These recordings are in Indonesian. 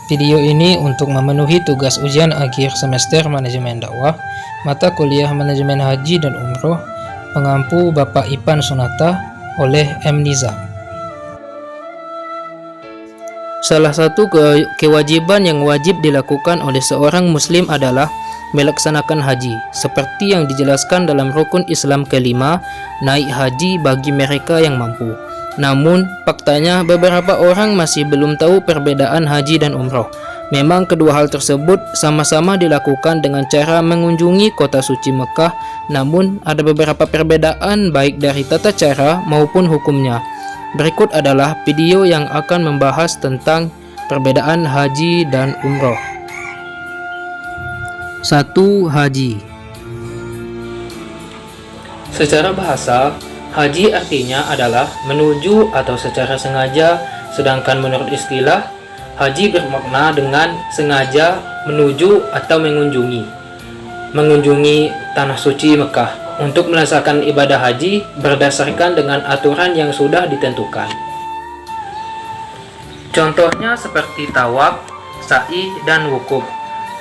Video ini untuk memenuhi tugas ujian akhir semester manajemen dakwah, mata kuliah manajemen haji dan umroh, pengampu Bapak Ipan Sonata oleh M. Nizam. Salah satu kewajiban yang wajib dilakukan oleh seorang muslim adalah melaksanakan haji, seperti yang dijelaskan dalam rukun Islam kelima, naik haji bagi mereka yang mampu. Namun, faktanya beberapa orang masih belum tahu perbedaan haji dan umroh. Memang kedua hal tersebut sama-sama dilakukan dengan cara mengunjungi kota suci Mekah, namun ada beberapa perbedaan baik dari tata cara maupun hukumnya. Berikut adalah video yang akan membahas tentang perbedaan haji dan umroh. 1. Haji. Secara bahasa, haji artinya adalah menuju atau secara sengaja, sedangkan menurut istilah, haji bermakna dengan sengaja menuju atau mengunjungi tanah suci Mekah untuk melaksanakan ibadah haji berdasarkan dengan aturan yang sudah ditentukan. Contohnya seperti tawaf, sa'i, dan wukuf.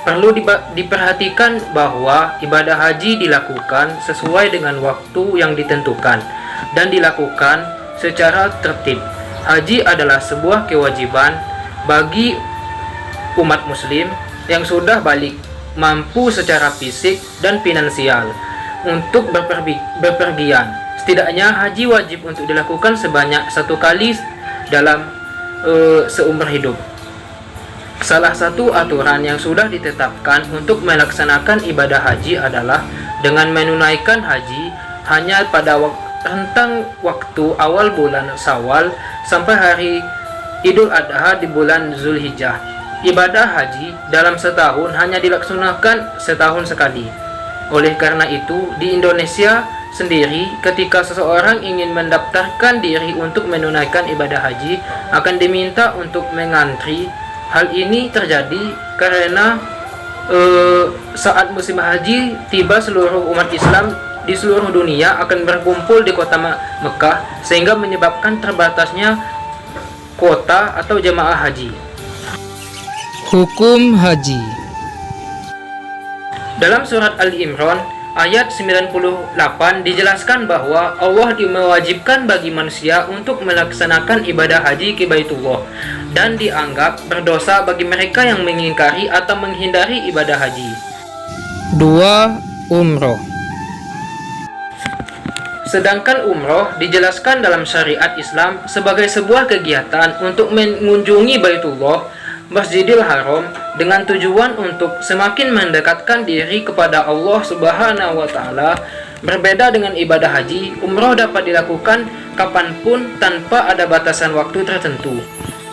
Perlu diperhatikan bahwa ibadah haji dilakukan sesuai dengan waktu yang ditentukan dan dilakukan secara tertib. Haji adalah sebuah kewajiban bagi umat muslim yang sudah balik, mampu secara fisik dan finansial untuk berpergian. Setidaknya haji wajib untuk dilakukan sebanyak 1 kali dalam seumur hidup. Salah satu aturan yang sudah ditetapkan untuk melaksanakan ibadah haji adalah dengan menunaikan haji hanya pada rentang waktu awal bulan Syawal sampai hari Idul Adha di bulan Zulhijjah. Ibadah haji dalam setahun hanya dilaksanakan setahun sekali. Oleh karena itu, di Indonesia sendiri, ketika seseorang ingin mendaftarkan diri untuk menunaikan ibadah haji, akan diminta untuk mengantri. Hal ini terjadi karena saat musim haji tiba, seluruh umat Islam di seluruh dunia akan berkumpul di kota Mekah, sehingga menyebabkan terbatasnya kuota atau jemaah haji. Hukum haji. Dalam surat Ali Imran ayat 98 dijelaskan bahwa Allah mewajibkan bagi manusia untuk melaksanakan ibadah haji ke Baitullah dan dianggap berdosa bagi mereka yang mengingkari atau menghindari ibadah haji. 2. Umroh. Sedangkan umroh dijelaskan dalam syariat Islam sebagai sebuah kegiatan untuk mengunjungi Baitullah, Masjidil Haram, dengan tujuan untuk semakin mendekatkan diri kepada Allah Subhanahu wa Ta'ala. Berbeda dengan ibadah haji, umroh dapat dilakukan kapanpun tanpa ada batasan waktu tertentu.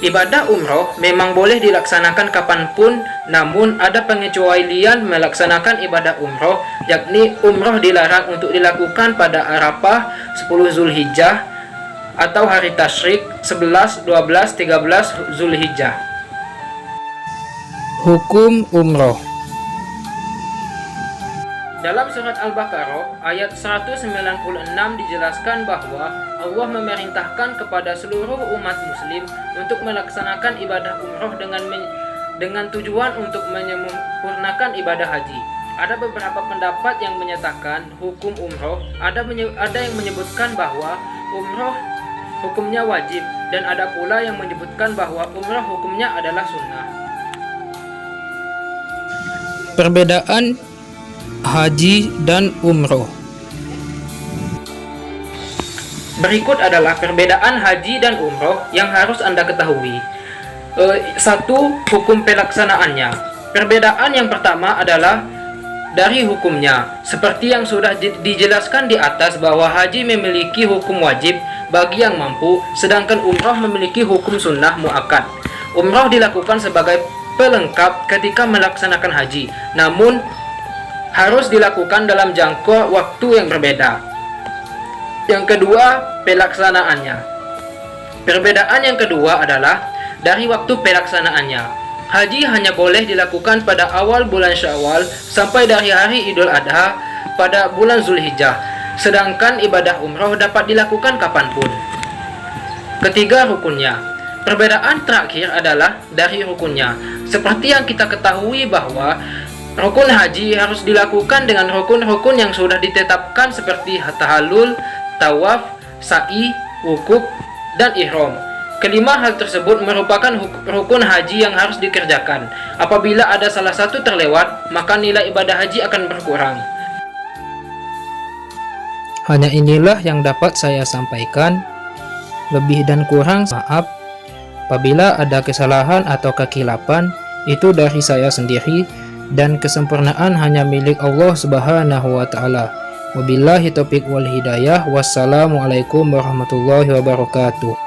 Ibadah umroh memang boleh dilaksanakan kapanpun, namun ada pengecualian melaksanakan ibadah umroh, yakni umroh dilarang untuk dilakukan pada Arafah 10 Zulhijjah atau hari Tasyrik 11, 12, 13 Zulhijjah. Hukum umroh. Dalam surat Al-Baqarah ayat 196 dijelaskan bahwa Allah memerintahkan kepada seluruh umat muslim untuk melaksanakan ibadah umroh dengan tujuan untuk menyempurnakan ibadah haji. Ada beberapa pendapat yang menyatakan hukum umroh, ada yang menyebutkan bahwa umroh hukumnya wajib, dan ada pula yang menyebutkan bahwa umroh hukumnya adalah sunnah. Perbedaan haji dan umroh. Berikut adalah perbedaan haji dan umroh yang harus Anda ketahui. 1. Hukum pelaksanaannya. Perbedaan yang pertama adalah dari hukumnya. Seperti yang sudah dijelaskan di atas bahwa haji memiliki hukum wajib bagi yang mampu, sedangkan umroh memiliki hukum sunnah muakkad. Umroh dilakukan sebagai pelengkap ketika melaksanakan haji, namun harus dilakukan dalam jangka waktu yang berbeda. Yang kedua, pelaksanaannya. Perbedaan yang kedua adalah dari waktu pelaksanaannya. Haji hanya boleh dilakukan pada awal bulan Syawal sampai dari hari Idul Adha pada bulan Zulhijjah, sedangkan ibadah umroh dapat dilakukan kapanpun. Ketiga, rukunnya. Perbedaan terakhir adalah dari rukunnya. Seperti yang kita ketahui bahwa rukun haji harus dilakukan dengan rukun-rukun yang sudah ditetapkan seperti tahallul, tawaf, sa'i, wukuf, dan ihram. Kelima hal tersebut merupakan rukun haji yang harus dikerjakan. Apabila ada salah satu terlewat, maka nilai ibadah haji akan berkurang. Hanya inilah yang dapat saya sampaikan. Lebih dan kurang maaf. Apabila ada kesalahan atau kekilapan, itu dari saya sendiri, dan kesempurnaan hanya milik Allah Subhanahu wa Ta'ala. Wabillahi taufiq wal hidayah. Wassalamualaikum warahmatullahi wabarakatuh.